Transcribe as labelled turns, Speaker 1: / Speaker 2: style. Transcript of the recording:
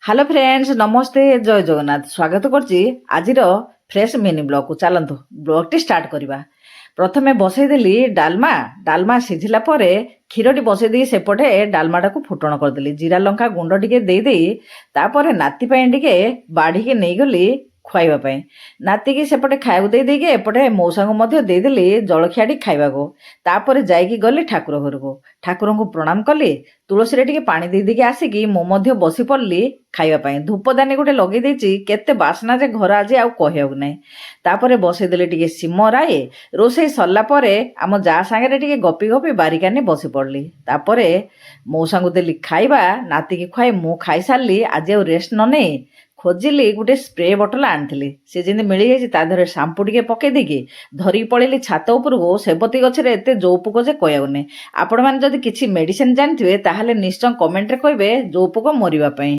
Speaker 1: Hello friends नमस्ते जय जगन्नाथ स्वागत करछि आजिर फ्रेश मिनी ब्लॉग को चलतु ब्लॉग टी स्टार्ट करवा। प्रथमे बसईदेली डालमा डालमा सिझिला परे क्षीरटी बसईदी सेपटे डालमाटा को फुटण करदेली जीरा लंका गुंड टिके देई तापरे नाती पई टिके बाढ़ी नहीं गली खुआइबा नाती की सेपटे खाया देदेकी एपटे मौसा को मध्य देदेली जलखियाटी खाइबाको तापरे जाइकी गली ठाकुर घर को ठाकुर को प्रणाम कली तुलसी रे टिके पानी देदेकी आसिकी मो मध्य बसी पड़ली खाइबा धूपदानी गोटे लगे देछि केते बासना जे घर आज आउ कहियाक नै तापरे बसईदेली टिके सिम राए रोषेई सरला परे आम जा सांगे टिके गपी गपी बारिकाने बसी पड़ली तापरे मौसा को देली खाइबा नाती की खुआई मु खाई सारली आज आउ रेस्ट न नै खोजिली गोटे स्प्रे बोतल आनी सी जमी मिल जाए तादेह शांपू टे पकई देकी धरिकी पड़ेली छात उपरको सेबती गचरे एत जो पोक जे कहू नहीं। आपण मैंने जदि किसी मेडिसिन जानते ताहले निश्चय कमेंट रे कहे जो पोक मरिबा पई।